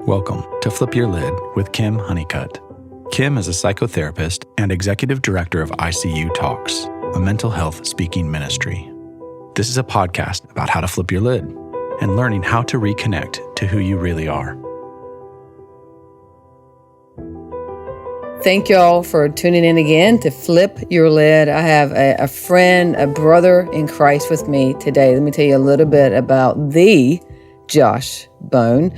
Welcome to Flip Your Lid with Kim Honeycutt. Kim is a psychotherapist and executive director of ICU Talks, a mental health speaking ministry. This is a podcast about how to flip your lid and learning how to reconnect to who you really are. Thank y'all for tuning in again to Flip Your Lid. I have a friend, a brother in Christ with me today. Let me tell you a little bit about the Josh Bone.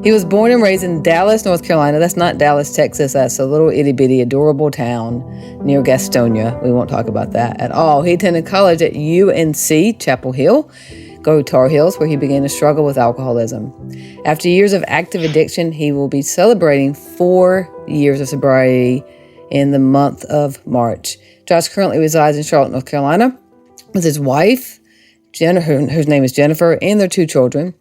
He was born and raised in Dallas, North Carolina. That's not Dallas, Texas. That's a little itty-bitty, adorable town near Gastonia. We won't talk about that at all. He attended college at UNC-Chapel Hill, Go Tar Heels, where he began to struggle with alcoholism. After years of active addiction, he will be celebrating 4 years of sobriety in the month of March. Josh currently resides in Charlotte, North Carolina, with his wife, whose name is Jennifer, and their 2 children.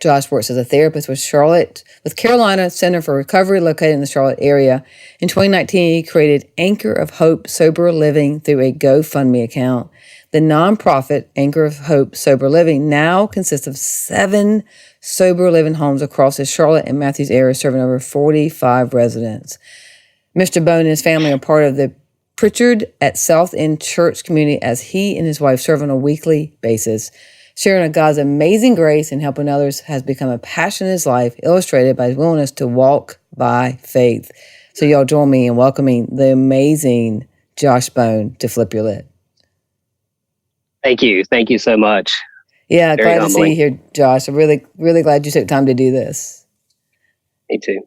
Josh works as a therapist with Carolina Center for Recovery, located in the Charlotte area. In 2019, he created Anchor of Hope Sober Living through a GoFundMe account. The nonprofit Anchor of Hope Sober Living now consists of 7 sober living homes across the Charlotte and Matthews area, serving over 45 residents. Mr. Bone and his family are part of the Pritchard at South End Church community as he and his wife serve on a weekly basis. Sharing of God's amazing grace and helping others has become a passion in his life, illustrated by his willingness to walk by faith. So y'all join me in welcoming the amazing Josh Bone to Flip Your Lid. Thank you. Thank you so much. Yeah, glad to see you here, Josh. I'm really, really glad you took time to do this. Me too.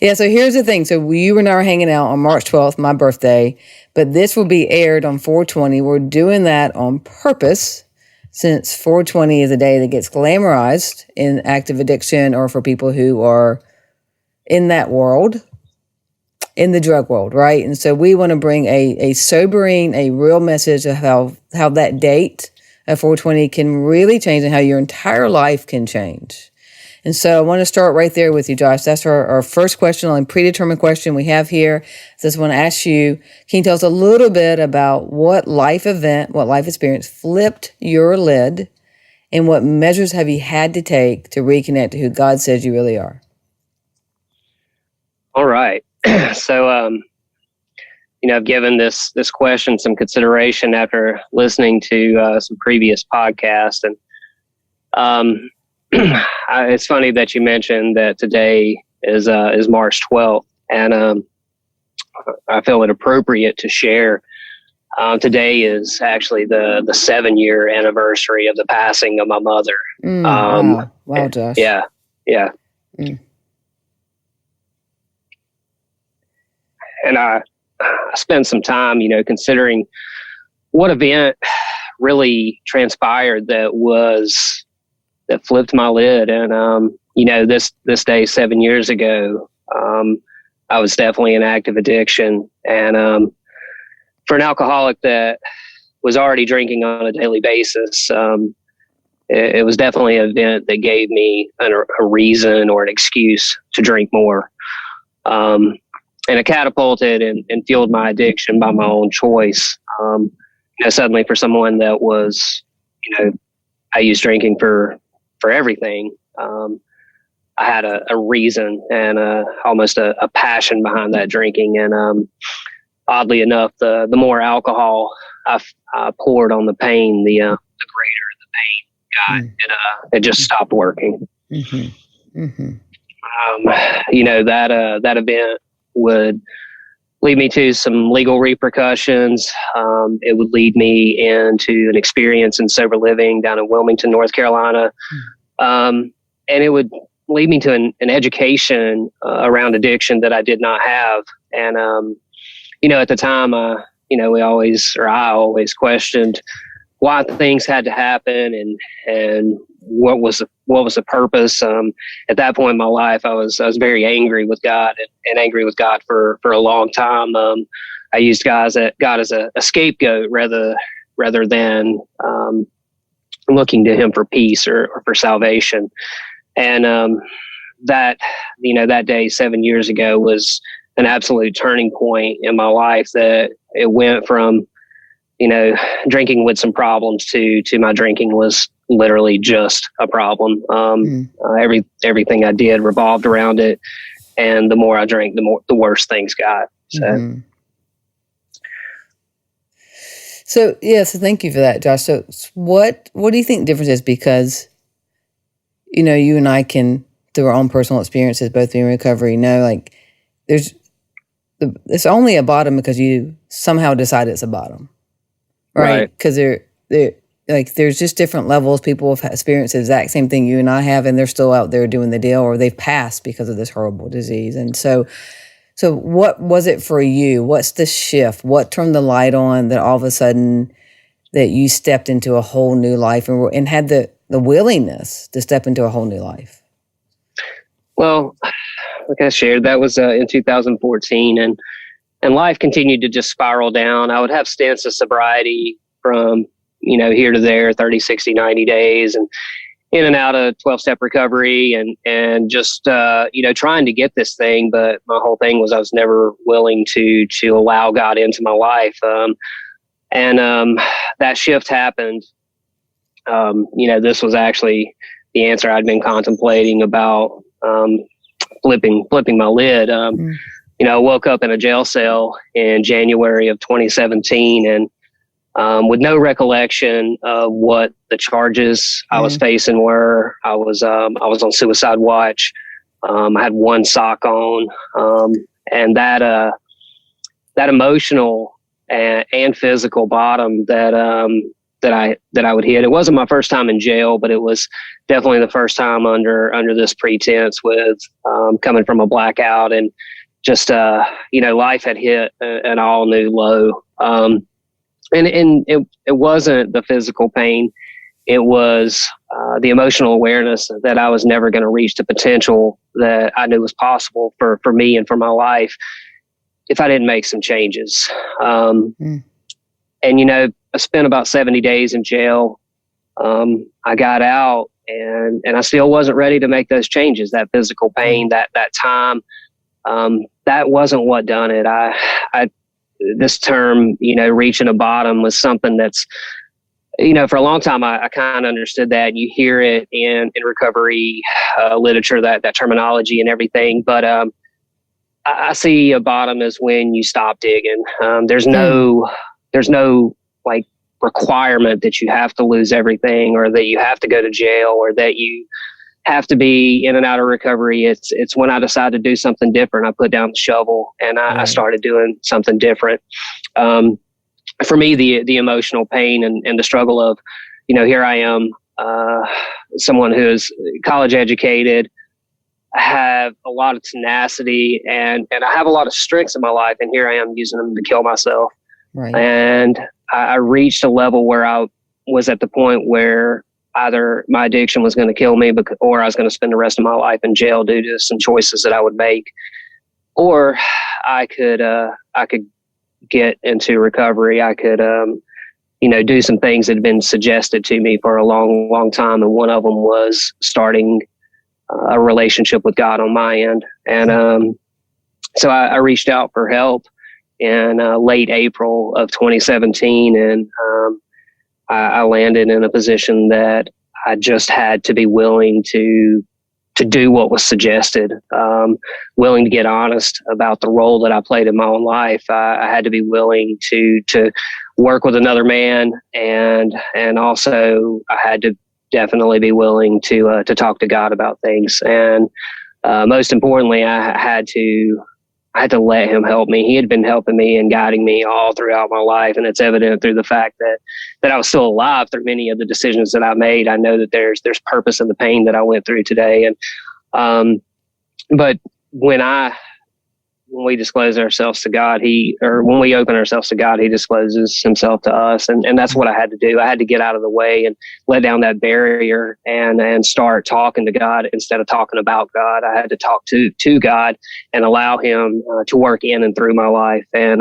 Yeah, so here's the thing. So you and I are hanging out on March 12th, my birthday, but this will be aired on 4/20. We're doing that on purpose, since 4/20 is a day that gets glamorized in active addiction or for people who are in that world, in the drug world, right? And so we want to bring a sobering, a real message of how that date of 4/20 can really change and how your entire life can change. And so I want to start right there with you, Josh. That's our first question, only predetermined question we have here. So I just want to ask you, can you tell us a little bit about what life event, what life experience flipped your lid, and what measures have you had to take to reconnect to who God says you really are? All right. So, I've given this question some consideration after listening to some previous podcasts, and it's funny that you mentioned that today is March 12th, and I feel it appropriate to share. Today is actually the 7-year anniversary of the passing of my mother. Wow, Josh. Yeah. And I spent some time, considering what event really transpired that flipped my lid. And, this day, 7 years ago, I was definitely in active addiction. And for an alcoholic that was already drinking on a daily basis, it was definitely an event that gave me a reason or an excuse to drink more. And it catapulted and fueled my addiction by my own choice. Suddenly for someone that was, I used drinking for everything. I had a reason and almost a passion behind that drinking. And oddly enough, the more alcohol I poured on the pain, the greater the pain got. It just stopped working. Mm-hmm. Mm-hmm. That event would lead me to some legal repercussions. It would lead me into an experience in sober living down in Wilmington, North Carolina. And it would lead me to an education around addiction that I did not have. And, at the time, I always questioned why things had to happen and what was the purpose. At that point in my life, I was very angry with God and angry with God for a long time. I used God as a scapegoat rather than looking to Him for peace or for salvation. And that day 7 years ago was an absolute turning point in my life. That it went from drinking with some problems to my drinking was literally just a problem. Everything I did revolved around it. And the more I drank, the worse things got. So. So thank you for that, Josh. So what do you think the difference is? Because, you and I can, through our own personal experiences, both in recovery, know like it's only a bottom because you somehow decide it's a bottom, right? Because there's just different levels. People have experienced the exact same thing you and I have, and they're still out there doing the deal, or they've passed because of this horrible disease. And so what was it for you? What's the shift? What turned the light on that all of a sudden that you stepped into a whole new life and had the willingness to step into a whole new life? Well, like I shared, that was in 2014, and life continued to just spiral down. I would have stints of sobriety from, here to there, 30, 60, 90 days, and in and out of 12-step recovery and just, trying to get this thing. But my whole thing was I was never willing to allow God into my life. That shift happened. This was actually the answer I'd been contemplating about flipping my lid. I woke up in a jail cell in January of 2017 and with no recollection of what the charges I was facing were. I was on suicide watch. I had one sock on, and that emotional and physical bottom that I would hit. It wasn't my first time in jail, but it was definitely the first time under this pretense with coming from a blackout and just life had hit an all new low. And it wasn't the physical pain. It was the emotional awareness that I was never going to reach the potential that I knew was possible for me and for my life if I didn't make some changes. And, I spent about 70 days in jail. I got out and I still wasn't ready to make those changes. That physical pain, that time, that wasn't what done it. This term, reaching a bottom was something that's, for a long time, I kind of understood that. You hear it in recovery literature, that terminology and everything. But I see a bottom as when you stop digging. There's no like requirement that you have to lose everything or that you have to go to jail or that you have to be in and out of recovery. It's when I decided to do something different. I put down the shovel and I started doing something different. For me, the emotional pain and the struggle of, here I am, someone who's college educated, I have a lot of tenacity and I have a lot of strengths in my life. And here I am using them to kill myself. Right. And I reached a level where I was at the point where either my addiction was going to kill me or I was going to spend the rest of my life in jail due to some choices that I would make. Or I could get into recovery. I could, do some things that had been suggested to me for a long, long time. And one of them was starting a relationship with God on my end. And so I reached out for help in late April of 2017. And I landed in a position that I just had to be willing to do what was suggested, willing to get honest about the role that I played in my own life. I had to be willing to work with another man, and also I had to definitely be willing to talk to God about things. And most importantly, I had to let him help me. He had been helping me and guiding me all throughout my life. And it's evident through the fact that I was still alive through many of the decisions that I made. I know that there's purpose in the pain that I went through today. And, but when we disclose ourselves to God, when we open ourselves to God, he discloses himself to us. And that's what I had to do. I had to get out of the way and let down that barrier and start talking to God instead of talking about God. I had to talk to God and allow him to work in and through my life. And,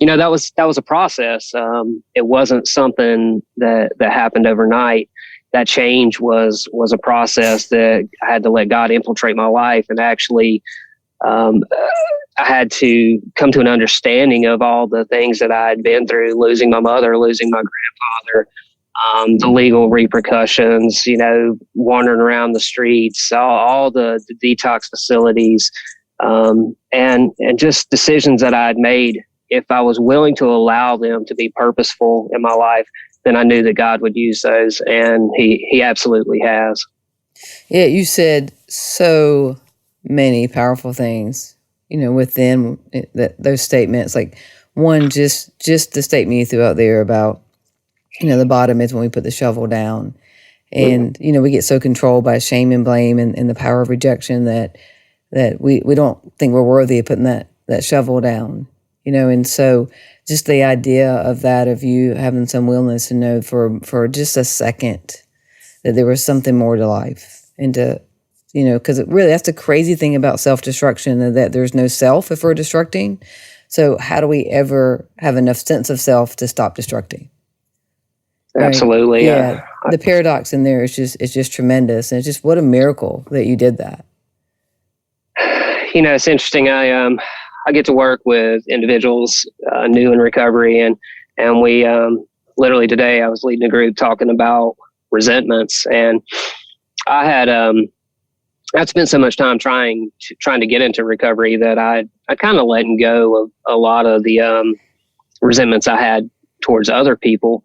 that was a process. It wasn't something that happened overnight. That change was a process that I had to let God infiltrate my life and actually, I had to come to an understanding of all the things that I had been through, losing my mother, losing my grandfather, the legal repercussions, wandering around the streets, all the detox facilities, and just decisions that I had made. If I was willing to allow them to be purposeful in my life, then I knew that God would use those, and He absolutely has. Yeah, you said so many powerful things, within those statements. Like one, just the statement you threw out there about, the bottom is when we put the shovel down. And, we get so controlled by shame and blame and the power of rejection that we don't think we're worthy of putting that shovel down, and so just the idea of that, of you having some willingness to know for just a second that there was something more to life, and to, because really that's the crazy thing about self-destruction, that there's no self if we're destructing. So how do we ever have enough sense of self to stop destructing? Right? Absolutely. Yeah. The paradox in there is just tremendous. And it's just, what a miracle that you did that. It's interesting. I get to work with individuals new in recovery, and we literally today I was leading a group talking about resentments, and I had I'd spent so much time trying to get into recovery that I kind of let go of a lot of the resentments I had towards other people.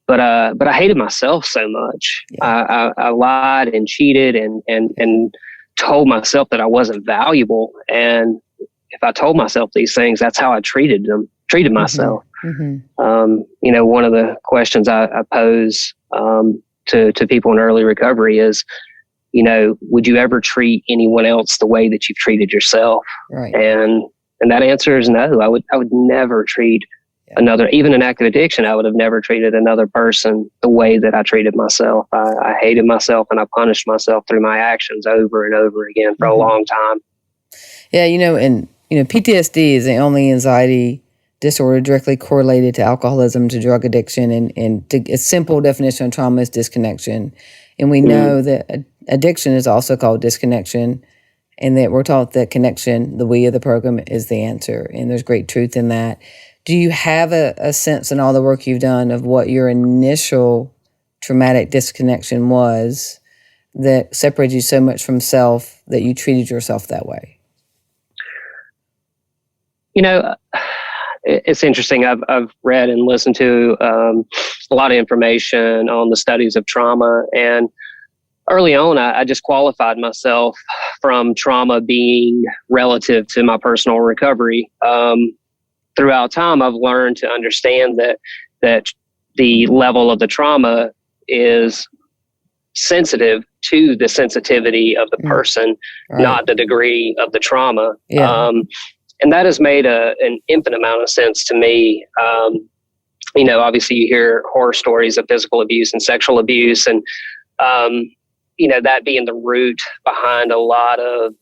But I hated myself so much. Yeah. I lied and cheated and told myself that I wasn't valuable. And if I told myself these things, that's how I treated myself. Mm-hmm. One of the questions I pose to people in early recovery is, would you ever treat anyone else the way that you've treated yourself? Right. And that answer is no. I would never treat another, even an active addiction, I would have never treated another person the way that I treated myself. I hated myself, and I punished myself through my actions over and over again for a long time. Yeah, and PTSD is the only anxiety disorder directly correlated to alcoholism, to drug addiction, and a simple definition of trauma is disconnection. And we know that addiction is also called disconnection, and that we're taught that connection, the we of the program, is the answer. And there's great truth in that. Do you have a sense in all the work you've done of what your initial traumatic disconnection was that separated you so much from self that you treated yourself that way? It's interesting. I've read and listened to a lot of information on the studies of trauma, and early on, I just qualified myself from trauma being relative to my personal recovery. Throughout time, I've learned to understand that the level of the trauma is sensitive to the sensitivity of the person, right, not the degree of the trauma. Yeah. And that has made an infinite amount of sense to me. Obviously you hear horror stories of physical abuse and sexual abuse, and that being the root behind a lot of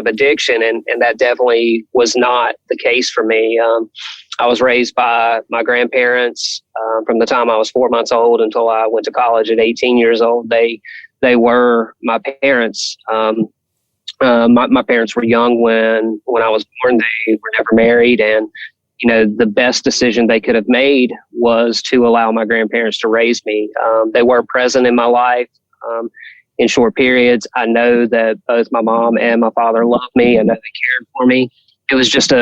addiction. And that definitely was not the case for me. I was raised by my grandparents from the time I was 4 months old until I went to college at 18 years old. They were my parents. My parents were young when I was born. They were never married. And, the best decision they could have made was to allow my grandparents to raise me. They were present in my life. In short periods. I know that both my mom and my father loved me. I know they cared for me. It was just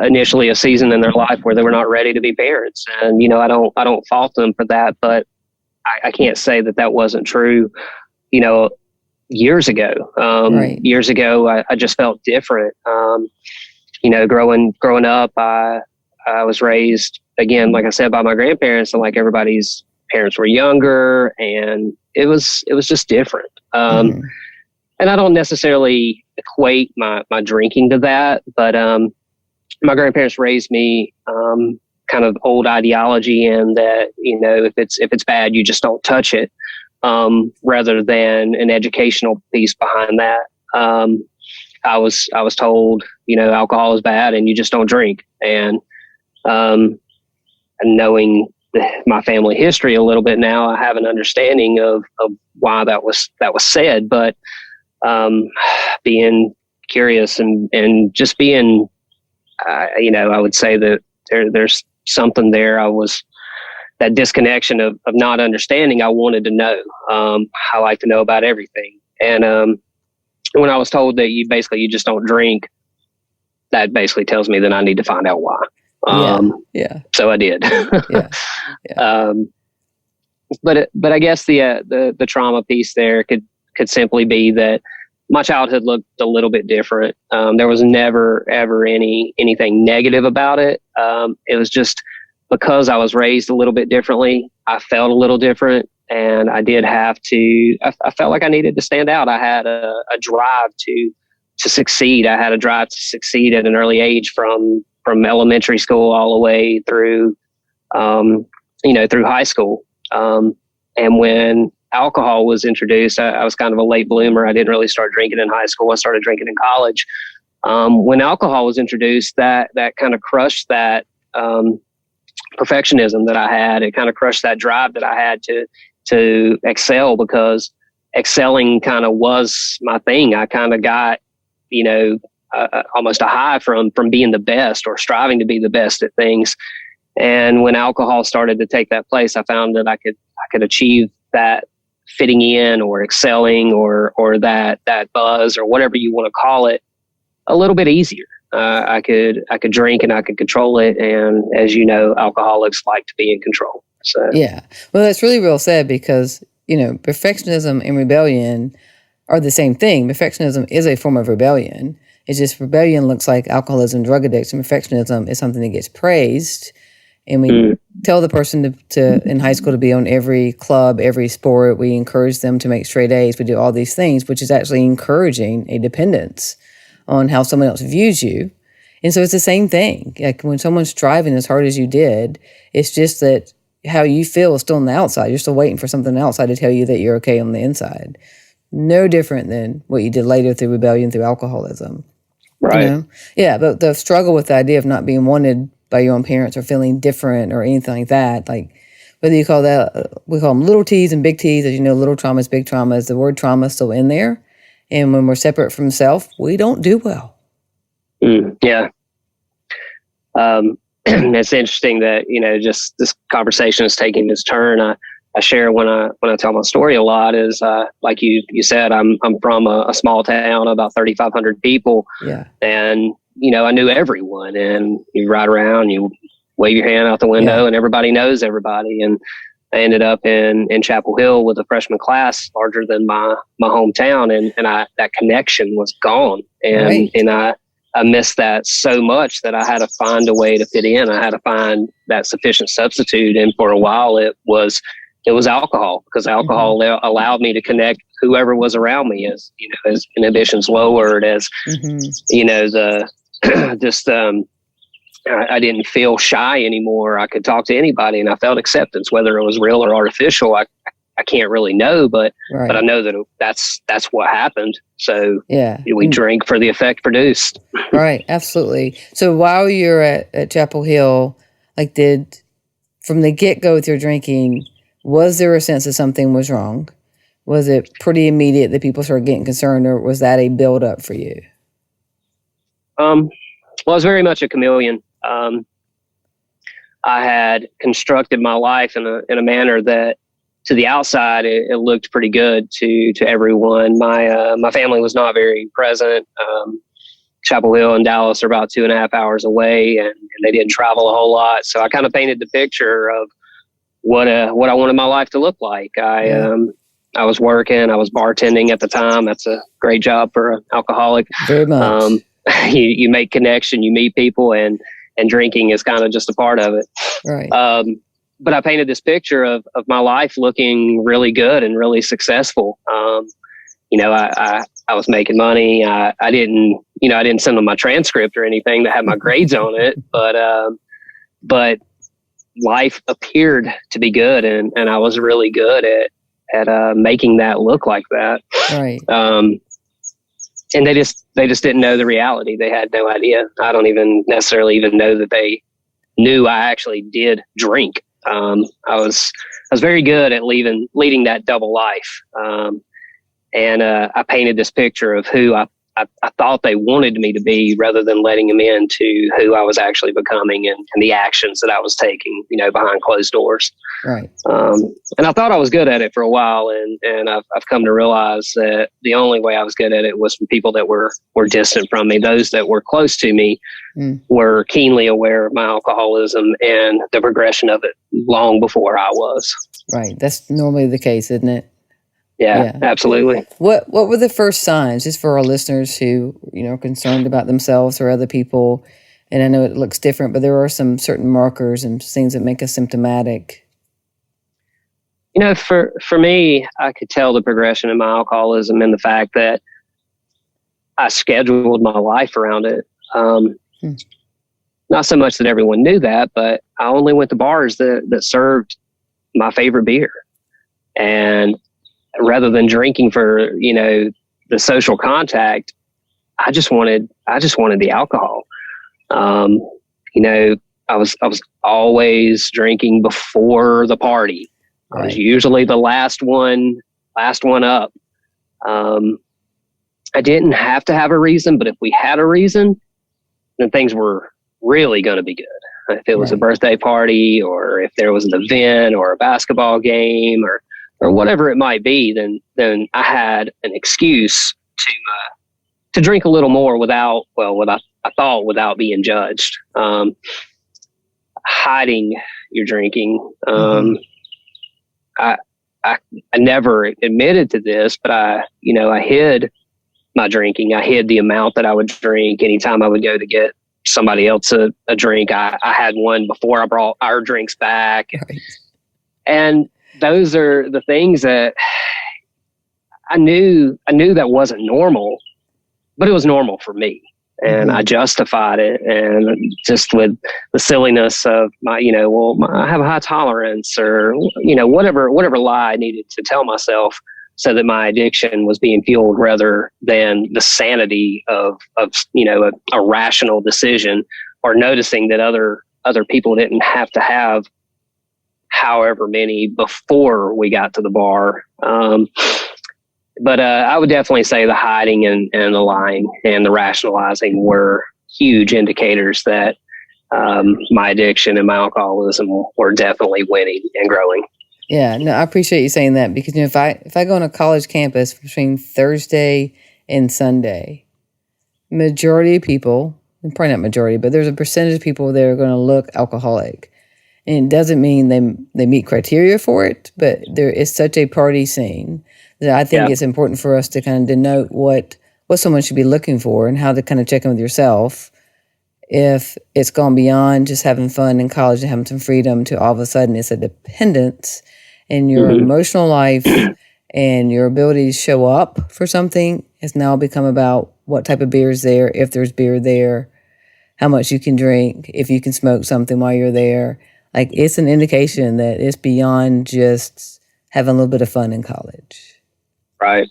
initially a season in their life where they were not ready to be parents. And, I don't fault them for that, but I can't say that wasn't true, years ago. Right. Years ago, I just felt different. Growing up, I was raised, again, like I said, by my grandparents, and like everybody's parents were younger, and it was just different. And I don't necessarily equate my drinking to that, but my grandparents raised me kind of old ideology, and that if it's bad, you just don't touch it, rather than an educational piece behind that. I was told alcohol is bad and you just don't drink, and knowing my family history a little bit now, I have an understanding of why that was said, but being curious and just being, I would say that there's something there. I was that disconnection of not understanding. I wanted to know. I like to know about everything. And when I was told that you just don't drink, that basically tells me that I need to find out why. So I did. But I guess the trauma piece there could simply be that my childhood looked a little bit different. There was never ever anything negative about it. It was just because I was raised a little bit differently. I felt a little different, and I did have to. I felt like I needed to stand out. I had a drive to succeed. I had a drive to succeed at an early age, from elementary school all the way through, through high school. And when alcohol was introduced, I was kind of a late bloomer. I didn't really start drinking in high school. I started drinking in college. When alcohol was introduced, that kind of crushed that perfectionism that I had. It kind of crushed that drive that I had to excel, because excelling kind of was my thing. I kind of got, almost a high from being the best or striving to be the best at things. And when alcohol started to take that place, I found that I could achieve that fitting in or excelling or that buzz or whatever you want to call it a little bit easier. I could drink and I could control it. And as you know, alcoholics like to be in control. So yeah, well, that's really well said, because perfectionism and rebellion are the same thing. Perfectionism is a form of rebellion. It's just rebellion looks like alcoholism, drug addiction. Perfectionism is something that gets praised. And we tell the person to in high school to be on every club, every sport. We encourage them to make straight A's. We do all these things, which is actually encouraging a dependence on how someone else views you. And so it's the same thing. Like when someone's striving as hard as you did, it's just that how you feel is still on the outside. You're still waiting for something outside to tell you that you're okay on the inside. No different than what you did later through rebellion, through alcoholism. Right. Yeah, but the struggle with the idea of not being wanted by your own parents or feeling different or anything like that, like whether you call that, we call them little T's and big T's, as you know, little traumas, big traumas, the word trauma is still in there. And when we're separate from self, we don't do well. Yeah. It's interesting that, just this conversation is taking this turn. I share when I tell my story a lot is, like you said, I'm from a small town, about 3,500 people. Yeah. And, I knew everyone, and you ride around, you wave your hand out the window and everybody knows everybody. And I ended up in Chapel Hill with a freshman class larger than my hometown. And that connection was gone. And I missed that so much that I had to find a way to fit in. I had to find that sufficient substitute. And for a while it was alcohol, because alcohol allowed me to connect whoever was around me, as inhibitions lowered, as I didn't feel shy anymore. I could talk to anybody and I felt acceptance, whether it was real or artificial. I can't really know, but I know that that's what happened. So we drink for the effect produced. Right. Absolutely. So while you're at Chapel Hill, like from the get-go with your drinking, was there a sense that something was wrong? Was it pretty immediate that people started getting concerned, or was that a build-up for you? Well, I was very much a chameleon. I had constructed my life in a manner that, to the outside, it looked pretty good to everyone. My family was not very present. Chapel Hill and Dallas are about 2.5 hours away, and they didn't travel a whole lot. So I kind of painted the picture of what I wanted my life to look like. I was working. I was bartending at the time. That's a great job for an alcoholic. Very much. You make connection, you meet people, and drinking is kind of just a part of it. Right. But I painted this picture of my life looking really good and really successful. I was making money. I didn't send them my transcript or anything that had my grades on it, but life appeared to be good, and I was really good at making that look like that. Right. And they just didn't know the reality. They had no idea. I don't even necessarily even know that they knew I actually did drink. I was very good at leading that double life. And I painted this picture of who I I thought they wanted me to be, rather than letting them into who I was actually becoming and the actions that I was taking, behind closed doors. Right. And I thought I was good at it for a while. And I've come to realize that the only way I was good at it was from people that were distant from me. Those that were close to me were keenly aware of my alcoholism and the progression of it long before I was. Right. That's normally the case, isn't it? Yeah, absolutely. What were the first signs, just for our listeners who, are concerned about themselves or other people? And I know it looks different, but there are some certain markers and things that make us symptomatic. For me, I could tell the progression of my alcoholism in the fact that I scheduled my life around it. Not so much that everyone knew that, but I only went to bars that served my favorite beer. And rather than drinking for, the social contact, I just wanted the alcohol. I was always drinking before the party. I was usually the last one up. I didn't have to have a reason, but if we had a reason, then things were really going to be good. If it was a birthday party, or if there was an event or a basketball game or whatever it might be, then I had an excuse to drink a little more without being judged. Hiding your drinking. I never admitted to this, but I hid my drinking. I hid the amount that I would drink. Anytime I would go to get somebody else a drink, I had one before I brought our drinks back. Right. And those are the things that I knew that wasn't normal, but it was normal for me. And I justified it, and just with the silliness of my, I have a high tolerance, or, whatever lie I needed to tell myself so that my addiction was being fueled, rather than the sanity of a rational decision, or noticing that other people didn't have to have however many before we got to the bar. But I would definitely say the hiding and the lying and the rationalizing were huge indicators that my addiction and my alcoholism were definitely winning and growing. Yeah, no, I appreciate you saying that, because if I go on a college campus between Thursday and Sunday, majority of people, and probably not majority, but there's a percentage of people that are going to look alcoholic. And it doesn't mean they meet criteria for it, but there is such a party scene that I think it's important for us to kind of denote what someone should be looking for, and how to kind of check in with yourself if it's gone beyond just having fun in college and having some freedom to all of a sudden it's a dependence in your emotional life, and your ability to show up for something has now become about what type of beer is there, if there's beer there, how much you can drink, if you can smoke something while you're there. Like, it's an indication that it's beyond just having a little bit of fun in college. Right.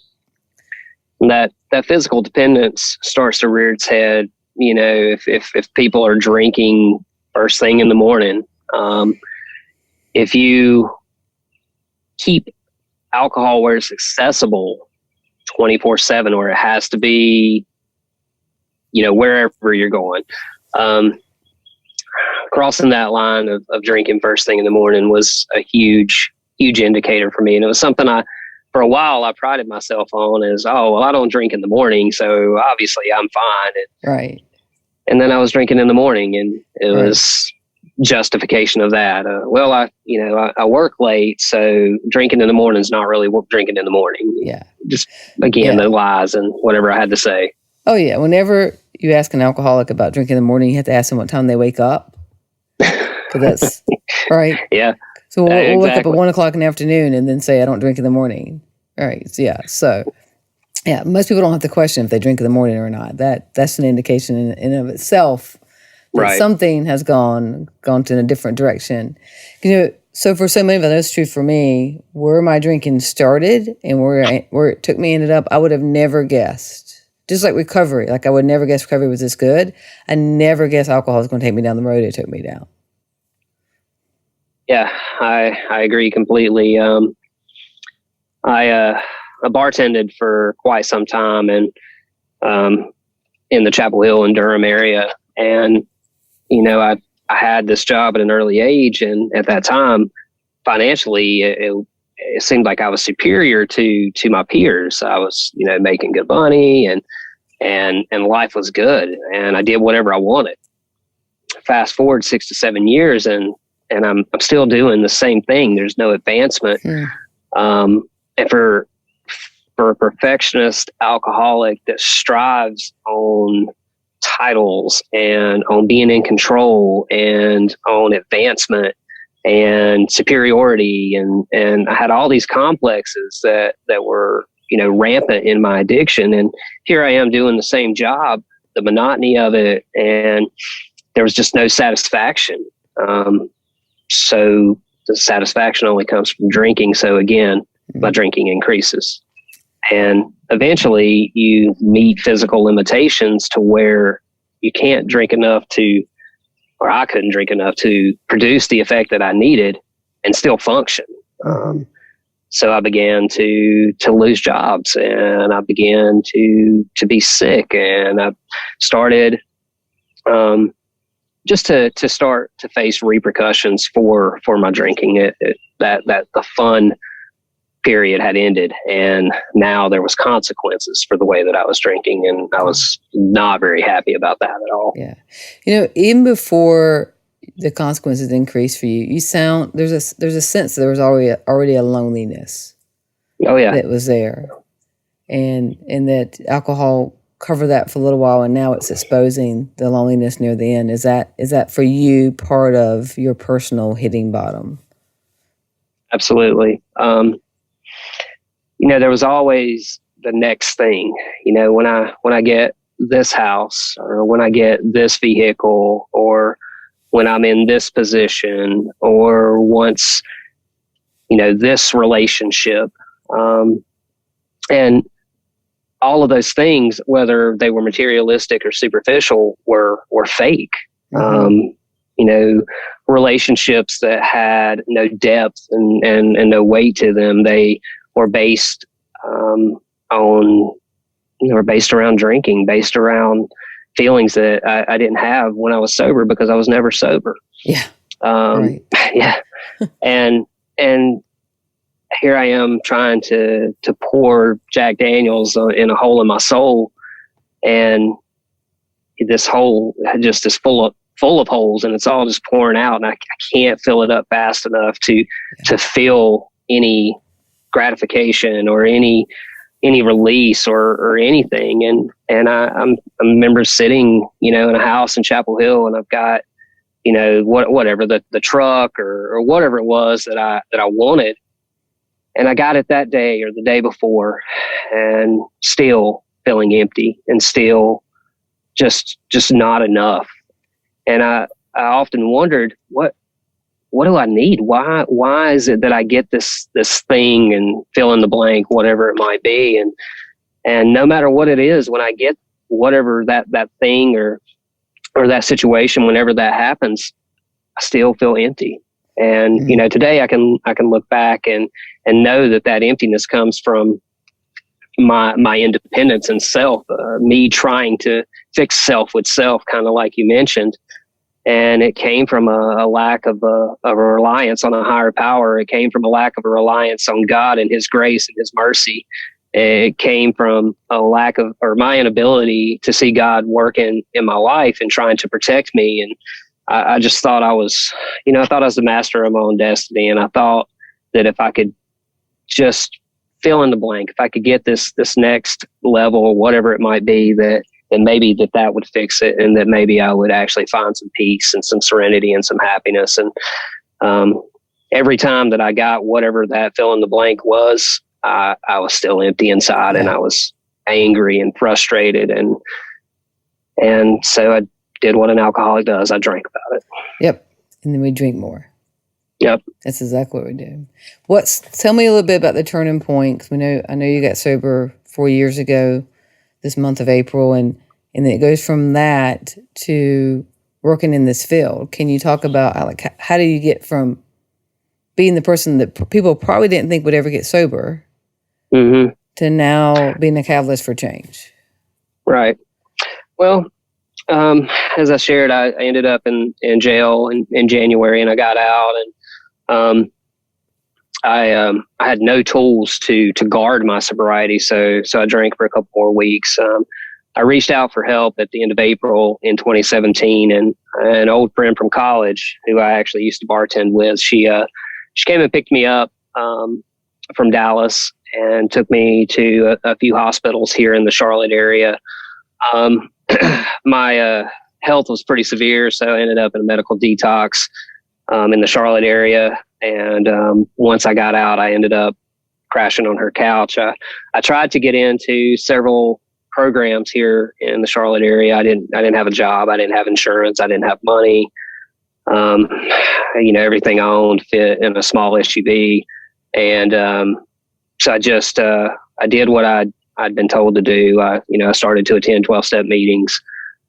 And that physical dependence starts to rear its head, if people are drinking first thing in the morning. If you keep alcohol where it's accessible 24/7, where it has to be, wherever you're going, crossing that line of drinking first thing in the morning was a huge indicator for me. And it was something for a while, I prided myself on as, I don't drink in the morning, so obviously I'm fine. Right. And then I was drinking in the morning, and it was justification of that. I work late, so drinking in the morning is not really drinking in the morning. Yeah. Just, again, the lies and whatever I had to say. Oh, yeah. Whenever you ask an alcoholic about drinking in the morning, you have to ask them what time they wake up. Because that's, right? Yeah. So we'll wake up at 1 o'clock in the afternoon and then say, I don't drink in the morning. All right. So, most people don't have to question if they drink in the morning or not. That's an indication in and of itself that something has gone to a different direction. So for so many of us, that's true for me, where my drinking started and where it took me ended up, I would have never guessed. Just like recovery. Like, I would never guess recovery was this good. I never guessed alcohol was going to take me down the road it took me down. Yeah, I agree completely. I bartended for quite some time, and in the Chapel Hill and Durham area. And, I had this job at an early age. And at that time, financially, it seemed like I was superior to my peers. I was, making good money and life was good. And I did whatever I wanted. Fast forward 6 to 7 years and I'm still doing the same thing. There's no advancement. And for a perfectionist alcoholic that strives on titles and on being in control and on advancement and superiority, and I had all these complexes that were, rampant in my addiction. And here I am doing the same job, the monotony of it, and there was just no satisfaction. So the satisfaction only comes from drinking. So again, my drinking increases. And eventually you meet physical limitations to where you can't drink enough or I couldn't drink enough to produce the effect that I needed and still function. So I began to lose jobs, and I began to be sick, and I started just to start to face repercussions for my drinking. That the fun period had ended, and now there was consequences for the way that I was drinking, and I was not very happy about that at all. Yeah. Even before the consequences increased for you, there's a sense that there was already a loneliness. Oh yeah. That was there. And that alcohol covered that for a little while, and now it's exposing the loneliness near the end. Is that for you part of your personal hitting bottom? Absolutely. There was always the next thing. When I get this house, or when I get this vehicle, or when I'm in this position, or once, this relationship, and all of those things, whether they were materialistic or superficial, were fake. Relationships that had no depth and no weight to them, they were based around drinking, based around feelings that I didn't have when I was sober, because I was never sober. Yeah. Right. Yeah. And here I am trying to pour Jack Daniels in a hole in my soul, and this hole just is full of holes, and it's all just pouring out, and I can't fill it up fast enough to feel any gratification or any release or anything. And I remember sitting, in a house in Chapel Hill, and I've got, whatever the truck or whatever it was that I wanted. And I got it that day or the day before, and still feeling empty and still just not enough. And I often wondered, what do I need? Why is it that I get this thing, and fill in the blank, whatever it might be. And no matter what it is, when I get whatever that thing or that situation, whenever that happens, I still feel empty. And, today I can look back and know that emptiness comes from my independence and self, me trying to fix self with self, kind of like you mentioned. And it came from a lack of a reliance on a higher power. It came from a lack of a reliance on God and His grace and His mercy. It came from a lack of, or my inability to see God working in my life and trying to protect me. And I just thought I was the master of my own destiny. And I thought that if I could just fill in the blank, if I could get this next level or whatever it might be, that maybe that would fix it, and that maybe I would actually find some peace and some serenity and some happiness. And every time that I got whatever that fill in the blank was, I was still empty inside, and I was angry and frustrated. And so I did what an alcoholic does. I drank about it. Yep. And then we drink more. Yep. That's exactly what we do. Tell me a little bit about the turning point. 'Cause I know you got sober 4 years ago this month of April, and then it goes from that to working in this field. Can you talk about how do you get from being the person that people probably didn't think would ever get sober to now being a catalyst for change? Right. Well, as I shared, I ended up in jail in January, and I got out, and I had no tools to guard my sobriety, so I drank for a couple more weeks. I reached out for help at the end of April in 2017, and an old friend from college who I actually used to bartend with, she came and picked me up from Dallas and took me to a few hospitals here in the Charlotte area. My health was pretty severe, so I ended up in a medical detox in the Charlotte area. And once I got out, I ended up crashing on her couch. I tried to get into several programs here in the Charlotte area. I didn't have a job. I didn't have insurance. I didn't have money. Everything I owned fit in a small SUV. And so I just I did what I'd been told to do. I started to attend 12-step meetings,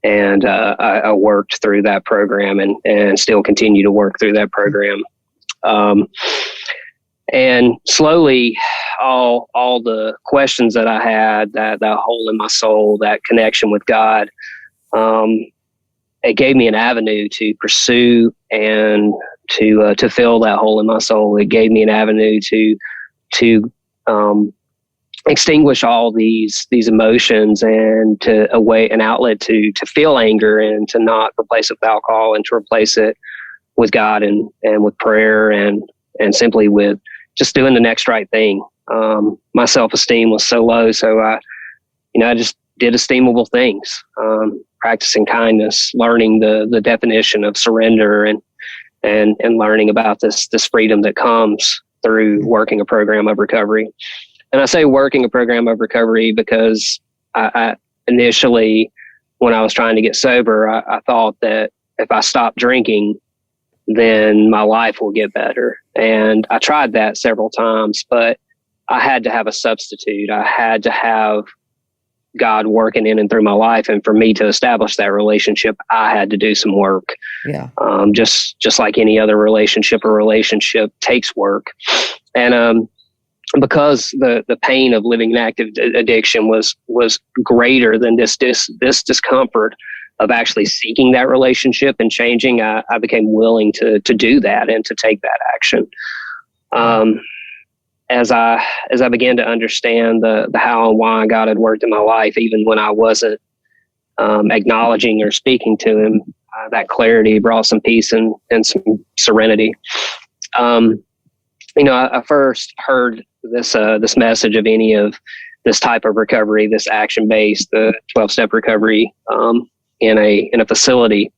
and I worked through that program and still continue to work through that program. And slowly, all the questions that I had, that hole in my soul, that connection with God, it gave me an avenue to pursue and to fill that hole in my soul. It gave me an avenue to extinguish all these emotions, and an outlet to feel anger, and to not replace it with alcohol, and to replace it with God and with prayer, and simply with just doing the next right thing. My self-esteem was so low, so I just did esteemable things, practicing kindness, learning the definition of surrender, and learning about this freedom that comes through working a program of recovery. And I say working a program of recovery because I initially, when I was trying to get sober, I thought that if I stopped drinking, then my life will get better. And I tried that several times, but I had to have a substitute. I had to have God working in and through my life. And for me to establish that relationship, I had to do some work. Yeah. Just like any other relationship, a relationship takes work. And because the pain of living an active addiction was greater than this discomfort of actually seeking that relationship and changing, I became willing to do that and to take that action. As I began to understand the how and why God had worked in my life, even when I wasn't acknowledging or speaking to Him, that clarity brought some peace and some serenity. I first heard this message of any of this type of recovery, this action-based, the 12-step recovery, in a facility.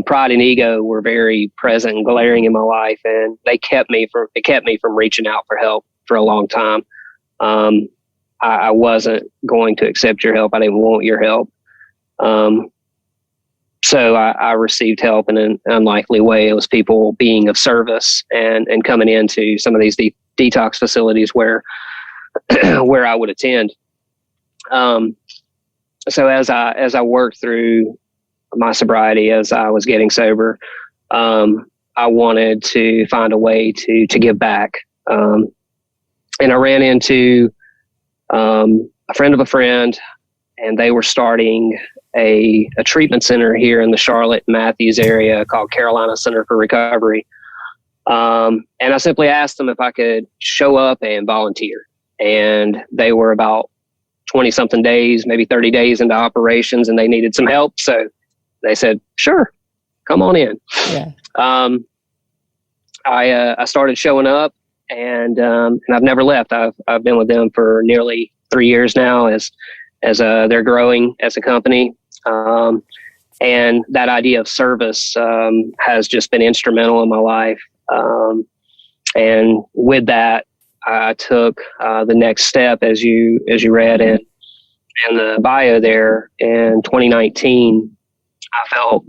Pride and ego were very present and glaring in my life, and it kept me from reaching out for help for a long time. I wasn't going to accept your help. I didn't want your help. So I received help in an unlikely way. It was people being of service and coming into some of these detox facilities where I would attend. So as I worked through my sobriety, as I was getting sober, I wanted to find a way to give back. And I ran into a friend of a friend, and they were starting a treatment center here in the Charlotte Matthews area called Carolina Center for Recovery. And I simply asked them if I could show up and volunteer. And they were about 20 something days, maybe 30 days into operations, and they needed some help. So they said, sure, come on in. Yeah. I started showing up, and I've never left. I've been with them for nearly 3 years now as they're growing as a company. And that idea of service has just been instrumental in my life. And with that, I took the next step, as you read in the bio there. In 2019, I felt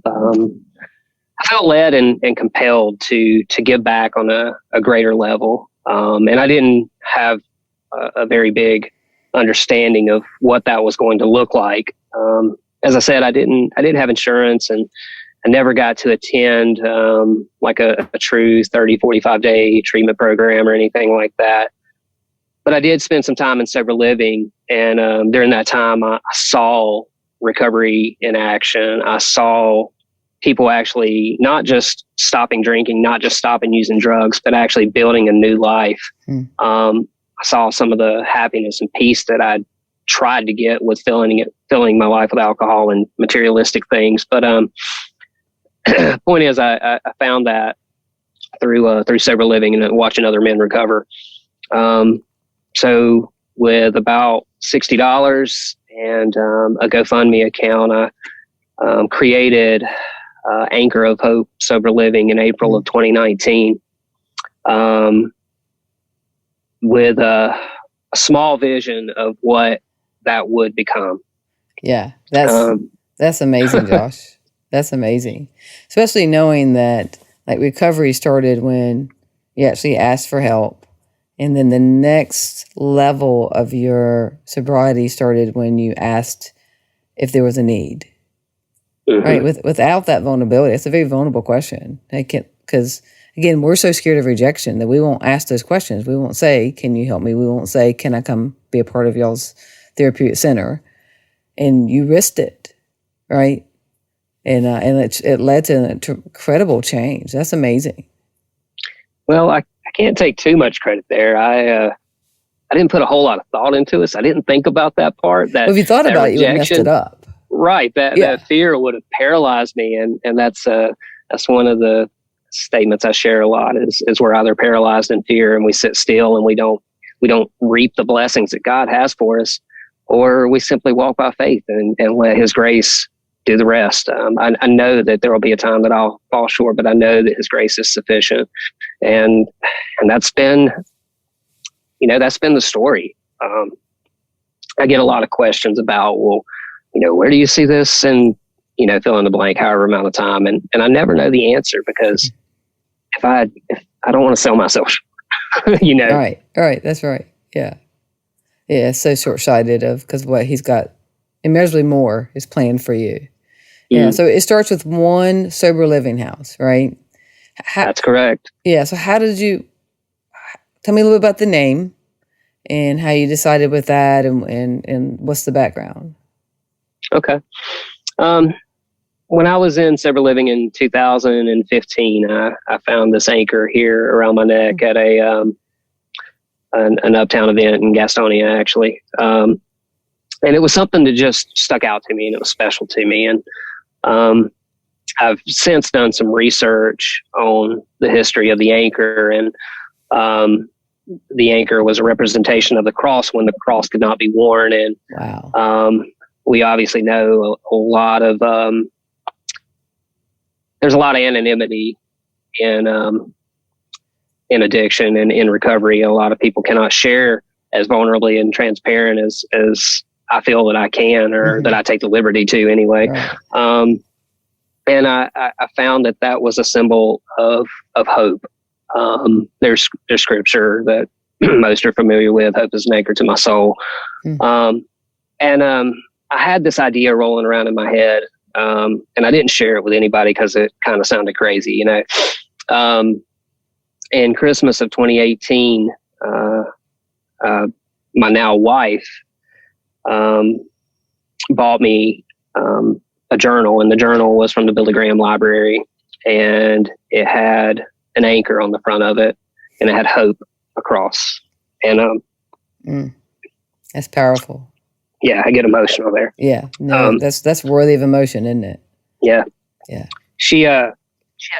led and compelled to give back on a greater level. And I didn't have a very big understanding of what that was going to look like. As I said, I didn't have insurance, and I never got to attend like a true 30, 45 day treatment program or anything like that. But I did spend some time in sober living, and during that time, I saw recovery in action. I saw people actually not just stopping drinking, not just stopping using drugs, but actually building a new life. I saw some of the happiness and peace that I tried to get with filling my life with alcohol and materialistic things. But point is, I found that through sober living and watching other men recover. So with about $60 and a GoFundMe account, I created Anchor of Hope Sober Living in April of 2019 with a small vision of what that would become. Yeah, that's amazing, Josh. That's amazing, especially knowing that like recovery started when you actually asked for help. And then the next level of your sobriety started when you asked if there was a need, right? Without that vulnerability, it's a very vulnerable question. Because again, we're so scared of rejection that we won't ask those questions. We won't say, "Can you help me?" We won't say, "Can I come be a part of y'all's therapeutic center?" And you risked it, right? And it led to an incredible change. That's amazing. Well, I can't take too much credit there. I didn't put a whole lot of thought into it. So I didn't think about that part. That if you thought about rejection, it, you would have messed it up. Right. That fear would have paralyzed me. And that's one of the statements I share a lot is we're either paralyzed in fear and we sit still and we don't reap the blessings that God has for us, or we simply walk by faith and let His grace do the rest. I know that there will be a time that I'll fall short, but I know that His grace is sufficient. And that's been the story. I get a lot of questions about, well, where do you see this? And, fill in the blank, however amount of time. And I never know the answer because if I don't want to sell myself short, All right. That's right. Yeah. Yeah. So short-sighted because what He's got immeasurably more is planned for you. Yeah. So it starts with one sober living house, right? That's correct. Yeah. So how did you tell me a little bit about the name and how you decided with that and what's the background? Okay. When I was in sober living in 2015, I found this anchor here around my neck at an uptown event in Gastonia, actually. And it was something that just stuck out to me and it was special to me. And I've since done some research on the history of the anchor, and the anchor was a representation of the cross when the cross could not be worn. And wow. We obviously know a lot of there's a lot of anonymity in addiction and in recovery. A lot of people cannot share as vulnerably and transparent as I feel that I can, or that I take the liberty to anyway. Right. And I found that was a symbol of hope. There's scripture that most are familiar with, hope is an anchor to my soul. And I had this idea rolling around in my head, and I didn't share it with anybody because it kind of sounded crazy, in Christmas of 2018, my now wife bought me a journal, and the journal was from the Billy Graham Library, and it had an anchor on the front of it, and it had hope across. And that's powerful. Yeah, I get emotional there. Yeah, no, that's worthy of emotion, isn't it? Yeah, yeah. She had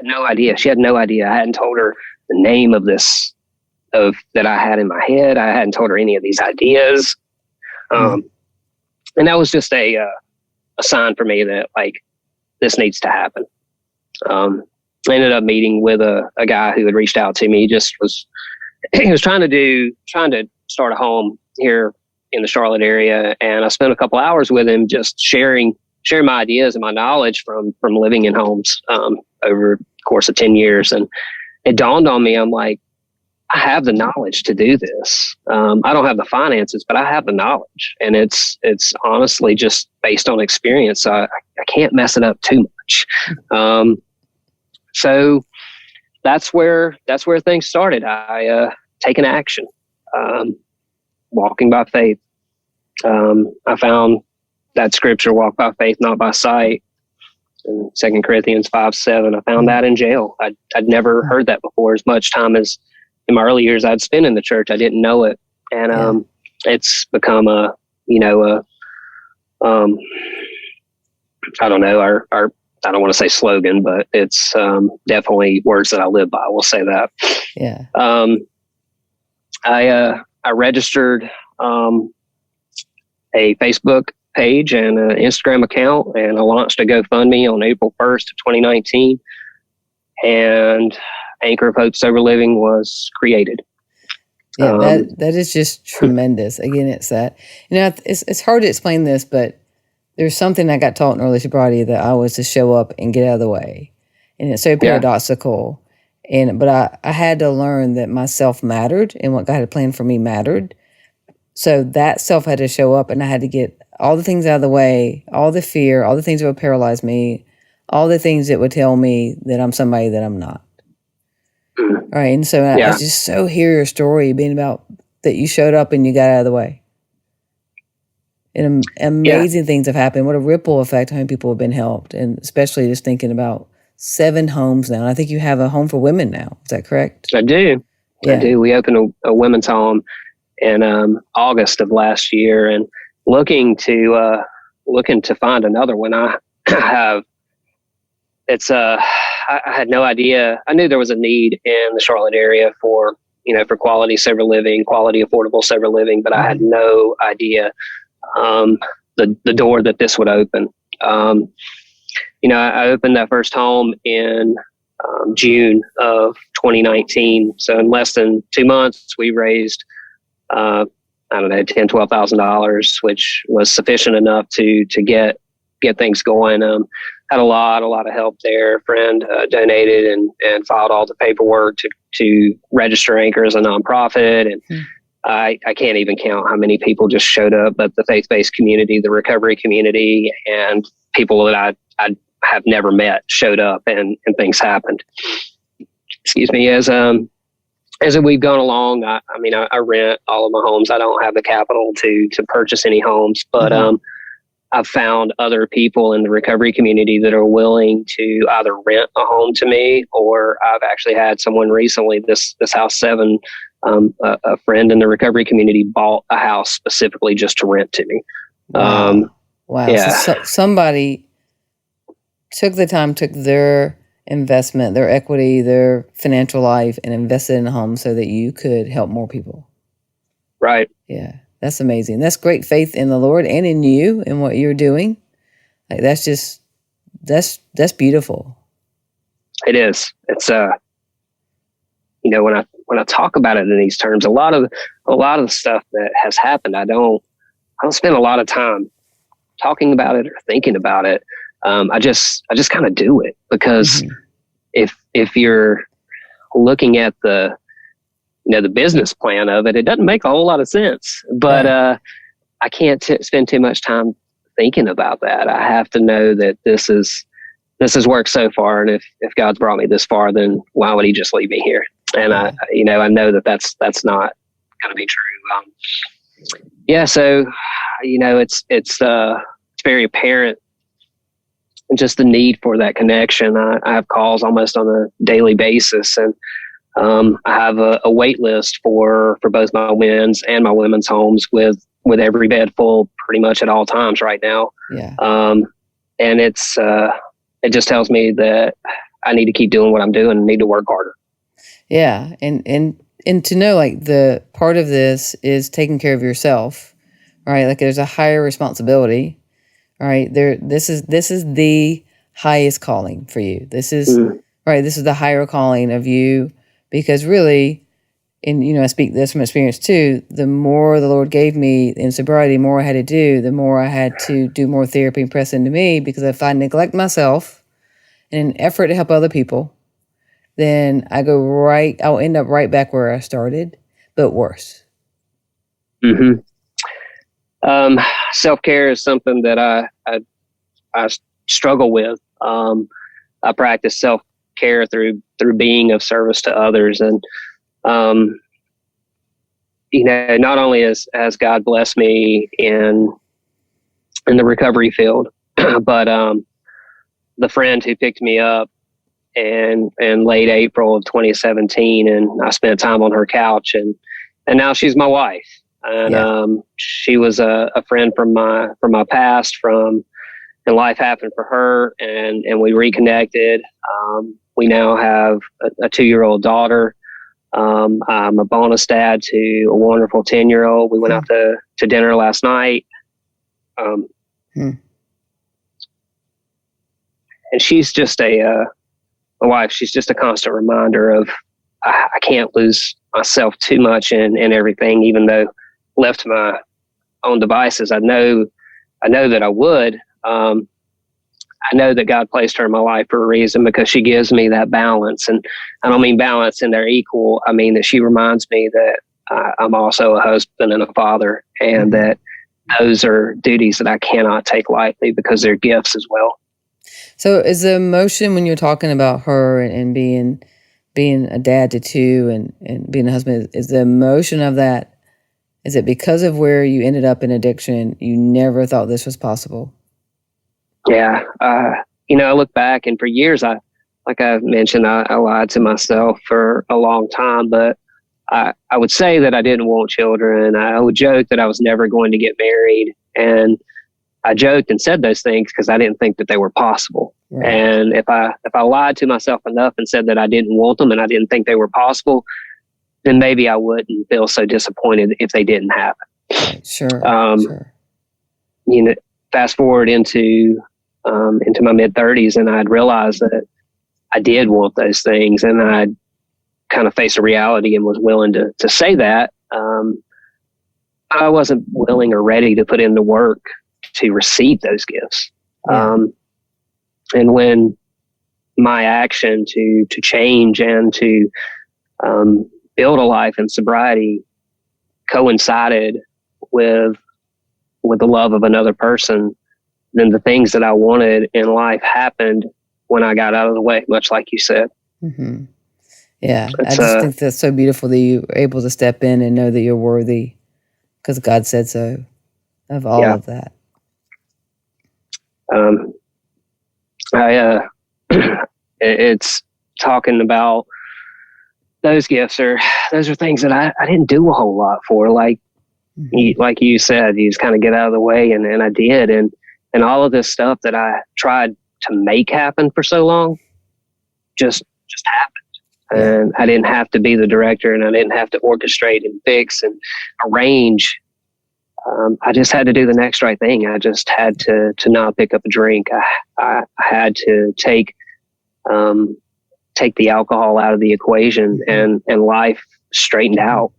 no idea. She had no idea. I hadn't told her the name of this that I had in my head. I hadn't told her any of these ideas. And that was just a sign for me that this needs to happen. I ended up meeting with a guy who had reached out to me. He was trying to start a home here in the Charlotte area. And I spent a couple hours with him just sharing my ideas and my knowledge from living in homes, over the course of 10 years. And it dawned on me, I'm like, I have the knowledge to do this. I don't have the finances, but I have the knowledge, and it's honestly just based on experience. So I can't mess it up too much. So that's where things started. I taken action. walking by faith. I found that scripture, walk by faith, not by sight, in 2 Corinthians 5:7. I found that in jail. I'd never heard that before. As much time as in my early years I'd spent in the church, I didn't know it. And it's become I don't know, our I don't want to say slogan, but it's definitely words that I live by. We'll say that. Yeah. I registered a Facebook page and an Instagram account, and I launched a GoFundMe on April 1st of 2019. And Anchor of Hope Sober Living was created. Yeah, that is just tremendous. Again, it's that, it's hard to explain this, but there's something I got taught in early sobriety that I was to show up and get out of the way. And it's so paradoxical. But I had to learn that myself mattered and what God had planned for me mattered. So that self had to show up, and I had to get all the things out of the way, all the fear, all the things that would paralyze me, all the things that would tell me that I'm somebody that I'm not. All right. And so I just so hear your story being about that you showed up and you got out of the way. And amazing things have happened. What a ripple effect, how many people have been helped. And especially just thinking about 7 homes now. And I think you have a home for women now. Is that correct? I do. Yeah. I do. We opened a women's home in August of last year, and looking to find another one. I had no idea. I knew there was a need in the Charlotte area for quality sober living, quality affordable sober living, but I had no idea the door that this would open. I opened that first home in June of 2019. So in less than 2 months, we raised $10,000, $12,000, which was sufficient enough to get things going. Had a lot of help there. A friend donated and filed all the paperwork to register Anchor as a nonprofit. And I can't even count how many people just showed up, but the faith-based community, the recovery community, and people that I have never met showed up, and things happened. Excuse me. As we've gone along, I rent all of my homes. I don't have the capital to purchase any homes, but I've found other people in the recovery community that are willing to either rent a home to me, or I've actually had someone recently, this House 7, a friend in the recovery community bought a house specifically just to rent to me. Wow. Yeah. So somebody took the time, took their investment, their equity, their financial life, and invested in a home so that you could help more people. Right. Yeah. That's amazing. That's great faith in the Lord and in you and what you're doing. Like that's beautiful. It is. It's when I talk about it in these terms, a lot of the stuff that has happened, I don't spend a lot of time talking about it or thinking about it. I just kind of do it, because if you're looking at the business plan of it, it doesn't make a whole lot of sense, but I can't spend too much time thinking about that. I have to know that this has worked so far. And if God's brought me this far, then why would he just leave me here? And I know that that's not going to be true. So, it's very apparent, just the need for that connection. I have calls almost on a daily basis, and I have a wait list for both my men's and my women's homes with every bed full pretty much at all times right now. Yeah. And it just tells me that I need to keep doing what I'm doing and need to work harder. Yeah. And to know, like, the part of this is taking care of yourself, right? Like there's a higher responsibility, right? This is the highest calling for you. This is right. This is the higher calling of you, because really, and I speak this from experience too, the more the Lord gave me in sobriety, the more I had to do, the more I had to do more therapy and press into me, because if I neglect myself in an effort to help other people, then I'll end up right back where I started, but worse. Self-care is something that I struggle with. I practice self-care through being of service to others. And, not only has God blessed me in the recovery field, but the friend who picked me up in late April of 2017, and I spent time on her couch, and now she's my wife. And she was a friend from my past, and life happened for her, and we reconnected. We now have a 2-year-old daughter. I'm a bonus dad to a wonderful 10-year-old. We went out to dinner last night. And she's just my wife. She's just a constant reminder of I can't lose myself too much in everything, even though left to my own devices, I know that I would. I know that God placed her in my life for a reason, because she gives me that balance. And I don't mean balance in they're equal. I mean that she reminds me that I'm also a husband and a father, and that those are duties that I cannot take lightly, because they're gifts as well. So is the emotion when you're talking about her and being a dad to two and being a husband, is the emotion of that, is it because of where you ended up in addiction, you never thought this was possible? Yeah. I look back, and for years, like I mentioned, I lied to myself for a long time, but I would say that I didn't want children. I would joke that I was never going to get married. And I joked and said those things because I didn't think that they were possible. Right. And if I lied to myself enough and said that I didn't want them and I didn't think they were possible, then maybe I wouldn't feel so disappointed if they didn't happen. Sure. Fast forward into my mid-30s, and I'd realized that I did want those things, and I kind of faced a reality and was willing to say that. I wasn't willing or ready to put in the work to receive those gifts. Yeah. And when my action to change and to build a life in sobriety coincided with the love of another person, then the things that I wanted in life happened when I got out of the way, much like you said. Mm-hmm. Yeah, I just think that's so beautiful that you were able to step in and know that you're worthy because God said so of all of that. It's talking about those gifts those are things that I didn't do a whole lot for. Like, like you said, you just kind of get out of the way, and I did. And all of this stuff that I tried to make happen for so long just happened. And I didn't have to be the director, and I didn't have to orchestrate and fix and arrange. I just had to do the next right thing. I just had to not pick up a drink. I had to take the alcohol out of the equation, and life straightened out,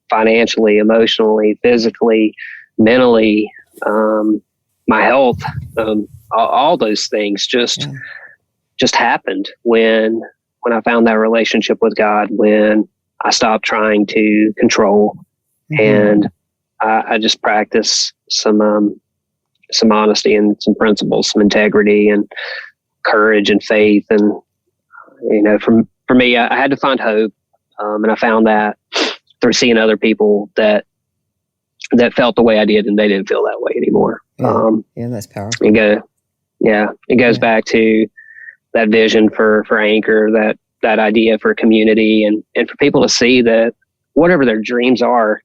financially, emotionally, physically, mentally, my health, all those things just happened when I found that relationship with God, when I stopped trying to control, and I just practiced some honesty and some principles, some integrity and courage and faith. And, for me, I had to find hope. And I found that through seeing other people that felt the way I did, and they didn't feel that way anymore. That's powerful. It goes back to that vision for Anchor, that idea for community, and for people to see that whatever their dreams are,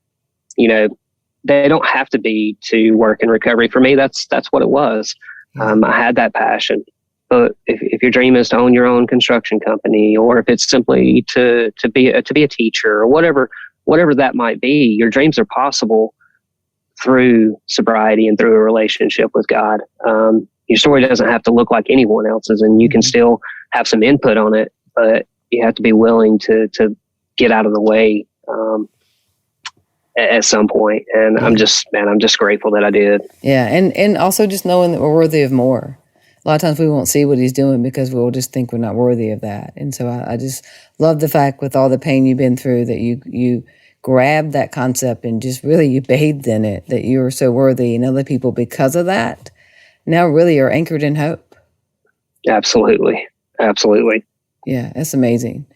they don't have to be to work in recovery. For me, that's what it was. I had that passion. But if your dream is to own your own construction company, or if it's simply to be a teacher, or whatever that might be, your dreams are possible through sobriety and through a relationship with God. Your story doesn't have to look like anyone else's, and you can still have some input on it, but you have to be willing to get out of the way at some point. And I'm just grateful that I did. Yeah. And also just knowing that we're worthy of more. A lot of times we won't see what he's doing because we'll just think we're not worthy of that. And so I just love the fact, with all the pain you've been through, that you grabbed that concept and just really you bathed in it, that you were so worthy, and other people, because of that, now really are anchored in hope. Absolutely. Yeah, that's amazing.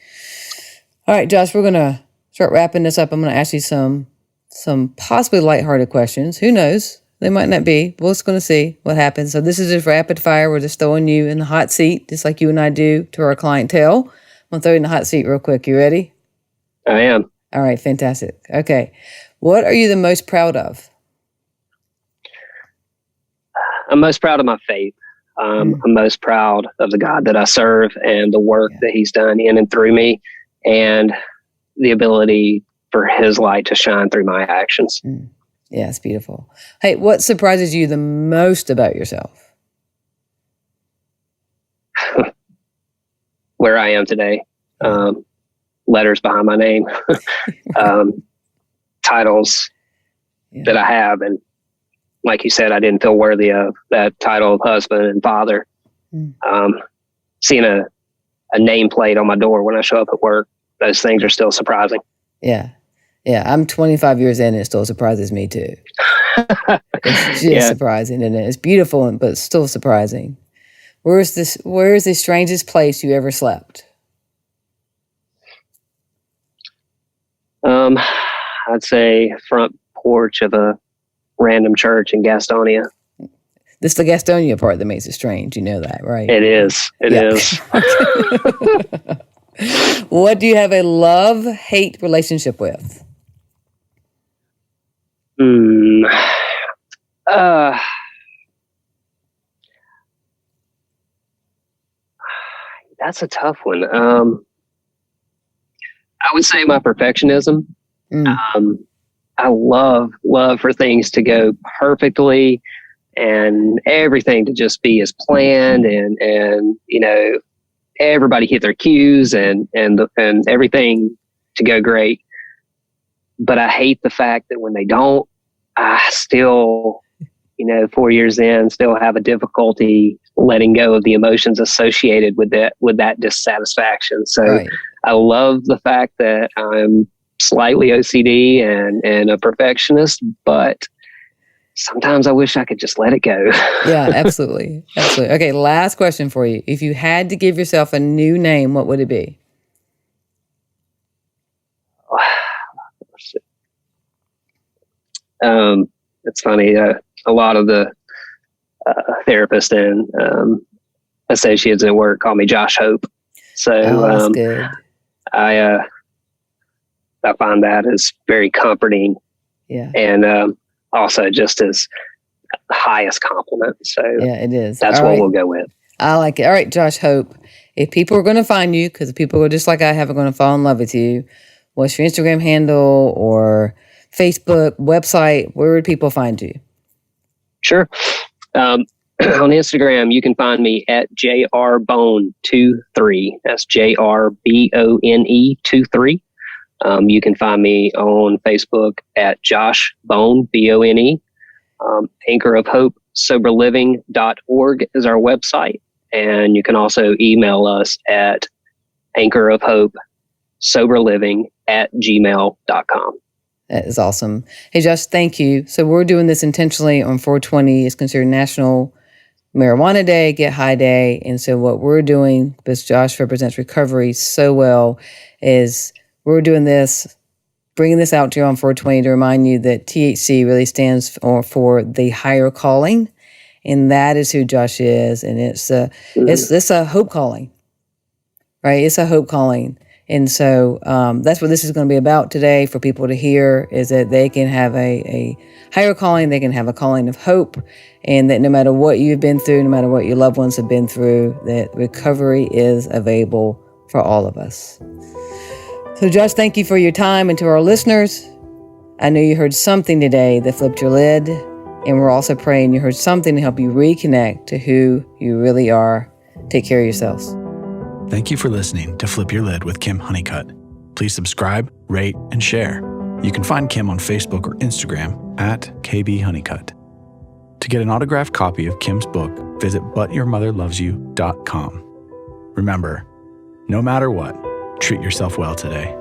All right, Josh, we're going to start wrapping this up, I'm going to ask you some possibly lighthearted questions. Who knows? They might not be. We're just going to see what happens. So this is just rapid fire. We're just throwing you in the hot seat, just like you and I do to our clientele. I'm going to throw you in the hot seat real quick. You ready? I am. All right, fantastic. Okay. What are you the most proud of? I'm most proud of my faith. I'm most proud of the God that I serve and the work that he's done in and through me, and the ability for his light to shine through my actions. Yeah, it's beautiful. Hey, what surprises you the most about yourself? Where I am today. Letters behind my name. Titles that I have. And like you said, I didn't feel worthy of that title of husband and father. Seeing a nameplate on my door when I show up at work, those things are still surprising. Yeah. Yeah, I'm 25 years in and it still surprises me too. It's just surprising, and it's beautiful, but it's still surprising. Where is the strangest place you ever slept? I'd say front porch of a random church in Gastonia. This is the Gastonia part that makes it strange. You know that, right? It is. It is. What do you have a love-hate relationship with? That's a tough one. I would say my perfectionism. I love for things to go perfectly and everything to just be as planned, and you know, everybody hit their cues and everything to go great. But I hate the fact that when they don't, I still, 4 years in, still have a difficulty letting go of the emotions associated with that dissatisfaction. So right. I love the fact that I'm slightly OCD and a perfectionist, but sometimes I wish I could just let it go. Yeah, absolutely. Absolutely. Okay, last question for you. If you had to give yourself a new name, what would it be? It's funny. A lot of the therapists and associates at work call me Josh Hope. So that's good. I find that is very comforting. Yeah. And also just as highest compliment. So yeah, it is. That's all what we'll go with. I like it. All right, Josh Hope. If people are going to find you, because people are just like I have are going to fall in love with you, what's your Instagram handle or Facebook, website? Where would people find you? Sure. On Instagram, you can find me at jrbone23. That's JRBONE23. You can find me on Facebook at Josh Bone, BONE. Anchor of Hope, soberliving.org is our website. And you can also email us at anchorofhope, soberliving@gmail.com. That is awesome. Hey, Josh, thank you. So we're doing this intentionally on 420. It's considered National Marijuana Day, Get High Day. And so what we're doing, because Josh represents recovery so well, is we're doing this, bringing this out to you on 420 to remind you that THC really stands for the higher calling. And that is who Josh is. And it's a hope calling, right? It's a hope calling. And so that's what this is going to be about today for people to hear, is that they can have a higher calling, they can have a calling of hope, and that no matter what you've been through, no matter what your loved ones have been through, that recovery is available for all of us. So Josh, thank you for your time. And to our listeners, I know you heard something today that flipped your lid, and we're also praying you heard something to help you reconnect to who you really are. Take care of yourselves. Thank you for listening to Flip Your Lid with Kim Honeycutt. Please subscribe, rate, and share. You can find Kim on Facebook or Instagram at KB Honeycutt. To get an autographed copy of Kim's book, visit butyourmotherlovesyou.com. Remember, no matter what, treat yourself well today.